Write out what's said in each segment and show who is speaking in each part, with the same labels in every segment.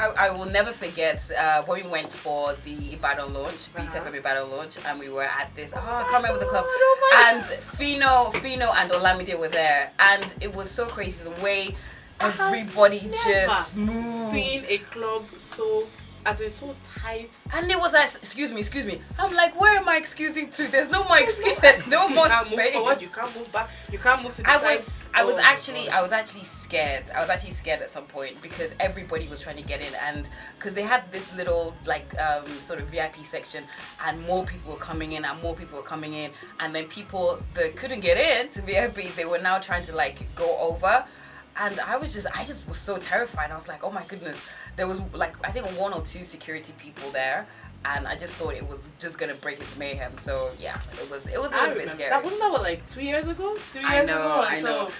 Speaker 1: I will never forget when we went for the Ibadan launch, BTFM Ibadan launch, and we were at this. I can't remember the club. And Fino and Olamide were there, and it was so crazy the way everybody just moved.
Speaker 2: Seeing a club so. As in so tight.
Speaker 1: And it was like, excuse me. I'm like, where am I excusing to? There's no more excuse. There's no more space.
Speaker 2: You can't move forward, you can't move back, you can't move to the side.
Speaker 1: I was actually scared. I was actually scared at some point because everybody was trying to get in, and because they had this little like sort of VIP section, and more people were coming in, and then people that couldn't get in to VIP, they were now trying to like go over. And I just was so terrified. I was like, oh my goodness. There was like, I think 1 or 2 security people there. And I just thought it was just going to break into mayhem. So yeah, it was a little bit scary.
Speaker 2: That wasn't what, like 2 years ago? 3 years ago?
Speaker 1: I know. So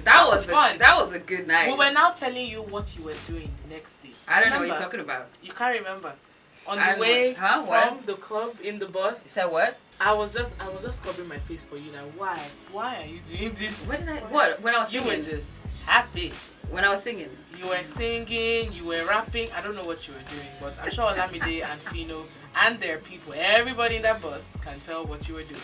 Speaker 1: that was fun. That was a good night.
Speaker 2: We were now telling you what you were doing the next day.
Speaker 1: I don't know what you're talking about.
Speaker 2: You can't remember. On the way from the club in the bus.
Speaker 1: You said what?
Speaker 2: I was just covering my face for you. Now, why are you doing this?
Speaker 1: When I was singing?
Speaker 2: You were just happy.
Speaker 1: When I was singing?
Speaker 2: You were singing, you were rapping. I don't know what you were doing, but I'm sure Olamide and Fino and their people, everybody in that bus can tell what you were doing.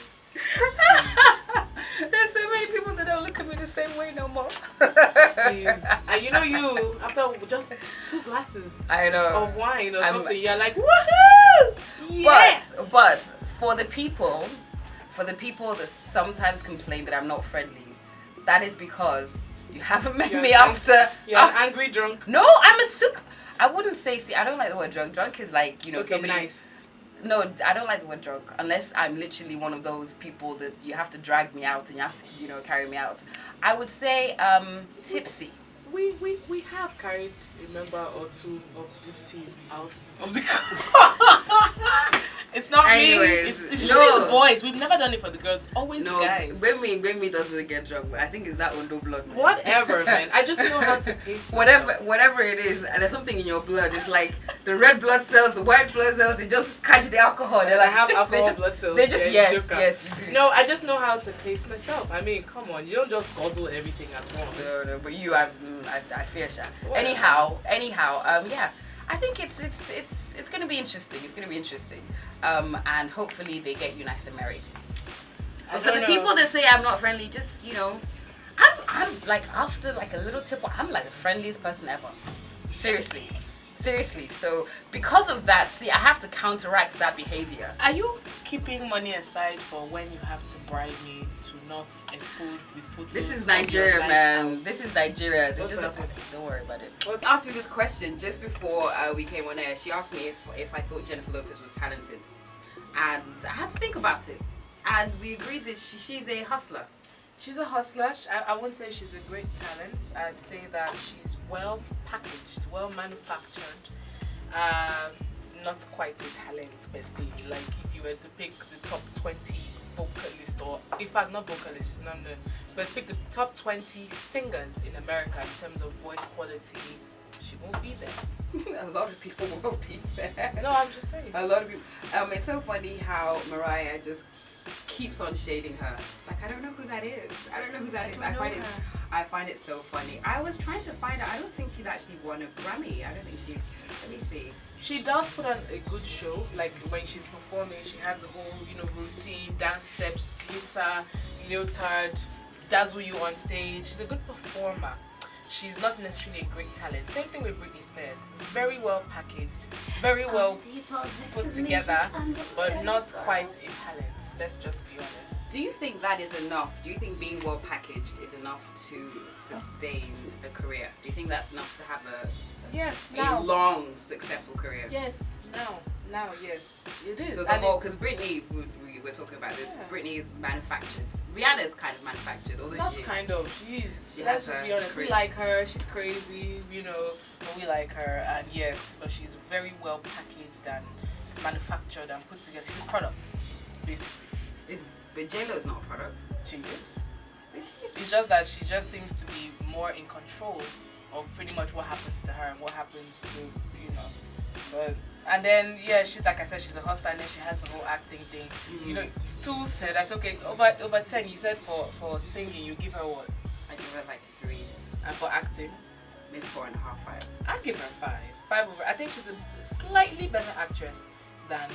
Speaker 1: There's so many people that don't look at me the same way no more.
Speaker 2: Please. And you know you, after just 2 glasses of wine or something, you're like, woohoo! Yes!
Speaker 1: But for the people that sometimes complain that I'm not friendly, that is because you haven't met me after.
Speaker 2: You're an angry drunk.
Speaker 1: No, I'm a super. I wouldn't say. See, I don't like the word drunk. Drunk is like somebody.
Speaker 2: Nice.
Speaker 1: No, I don't like the word drunk unless I'm literally one of those people that you have to drag me out and you have to carry me out. I would say tipsy.
Speaker 2: We have carried a member or 2 of this team out of the car. It's not me. It's usually the boys. We've never done it for the girls. Always the guys.
Speaker 1: Gbemi doesn't get drunk. I think it's that Ondo blood, man.
Speaker 2: Whatever, man. I just know how to taste
Speaker 1: whatever it is, and there's something in your blood. It's like the red blood cells, the white blood cells. They just catch the alcohol. They're like,
Speaker 2: I have alcohol blood cells.
Speaker 1: They just yes, you do.
Speaker 2: No, I just know how to taste myself. I mean, come on, you don't just guzzle everything at once.
Speaker 1: No, but you, I fear sha. Anyhow, yeah. I think it's gonna be interesting. It's gonna be interesting. And hopefully they get you nice and married. But for the people that say I'm not friendly, just I'm like, after like a little tip, I'm like the friendliest person ever. Seriously. So because of that, see, I have to counteract that behavior.
Speaker 2: Are you keeping money aside for when you have to bribe me to not expose the photos?
Speaker 1: This is Nigeria, man. This is Nigeria. Don't worry about it. She asked me this question just before we came on air. She asked me if I thought Jennifer Lopez was talented, and I had to think about it. And we agreed that she's a hustler.
Speaker 2: She's a hustler. I wouldn't say she's a great talent. I'd say that she's well packaged, well manufactured. Not quite a talent per se. Like if you were to pick the top 20 vocalists, or in fact not vocalists, but pick the top 20 singers in America in terms of voice quality, she won't be there.
Speaker 1: A lot of people won't be there.
Speaker 2: No, I'm just saying.
Speaker 1: A lot of people. It's so funny how Mariah just keeps on shading her. Like, I don't know who that is. I find it so funny. I was trying to find out. I don't think she's actually won a Grammy. I don't think she's. Let me see.
Speaker 2: She does put on a good show. Like when she's performing, she has a whole routine, dance steps, glitter, leotard, dazzle you on stage. She's a good performer. She's not necessarily a great talent. Same thing with Britney Spears. Very well packaged, very well put together, but not quite a talent. Let's just be honest.
Speaker 1: Do you think that is enough? Do you think being well packaged is enough to sustain a career? Do you think that's enough to have a long, successful career?
Speaker 2: Yes, now, yes, it is.
Speaker 1: So because Britney, we were talking about this. Yeah. Britney is manufactured. Rihanna's kind of manufactured, although
Speaker 2: let's just be honest. We like her. She's crazy, but we like her, and yes, but she's very well packaged and manufactured and put together. She's a product, basically.
Speaker 1: But J-Lo's not a product.
Speaker 2: She is. It's just that she just seems to be more in control of pretty much what happens to her and what happens to, But and then she's like I said, she's a hustler, and then she has the whole acting thing. Toolz said, I said, okay, over 10. You said for singing, you give her what?
Speaker 1: I give her like 3.
Speaker 2: And for acting?
Speaker 1: Maybe 4.5, 5.
Speaker 2: I'd give her 5. 5 over. I think she's a slightly better actress than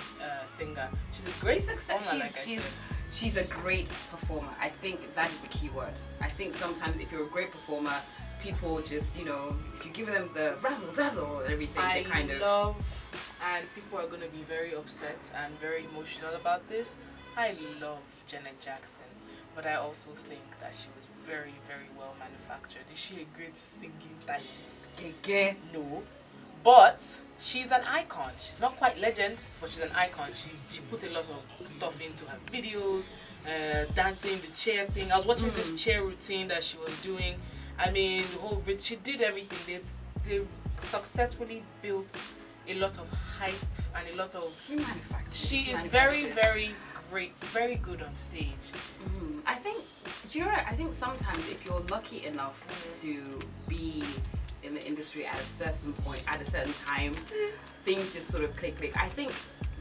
Speaker 2: singer. She's a great performer,
Speaker 1: She's a great performer. I think that is the key word. I think sometimes if you're a great performer, people just, you know, if you give them the razzle dazzle and everything, they kind of.
Speaker 2: And people are going to be very upset and very emotional about this. I love Janet Jackson, but I also think that she was very, very well manufactured. Is she a great singing talent?
Speaker 1: Gege.
Speaker 2: No. But she's an icon. She's not quite legend, but she's an icon. She put a lot of stuff into her videos, dancing, the chair thing. I was watching this chair routine that she was doing. I mean, she did everything. They successfully built a lot of hype and a lot of. She is very, very great, very good on stage.
Speaker 1: I think. Do you know what? I think sometimes if you're lucky enough to be in the industry at a certain point, at a certain time, things just sort of click. I think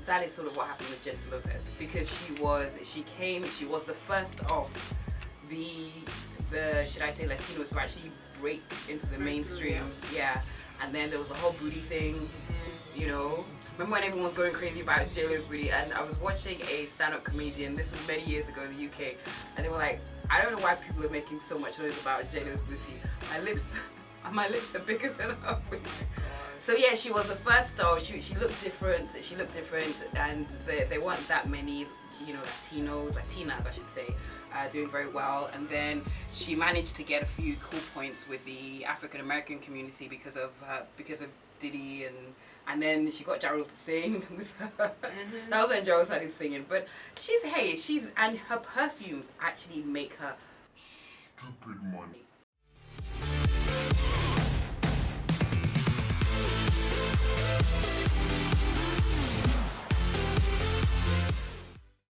Speaker 1: that is sort of what happened with Jennifer Lopez, because she was the first of the should I say Latinos who actually break into the mainstream. Yeah. And then there was the whole booty thing, you know. Remember when everyone was going crazy about J-Lo's booty? And I was watching a stand-up comedian, this was many years ago in the UK, and they were like, I don't know why people are making so much noise about J-Lo's booty. My lips are bigger than her booty. So yeah, she was the first star. She looked different. And there weren't that many, you know, Latinas, I should say, doing very well. And then she managed to get a few cool points with the African American community because of Diddy, and then she got Jarrell to sing with her. That was when Jarrell started singing. But and her perfumes actually make her stupid money.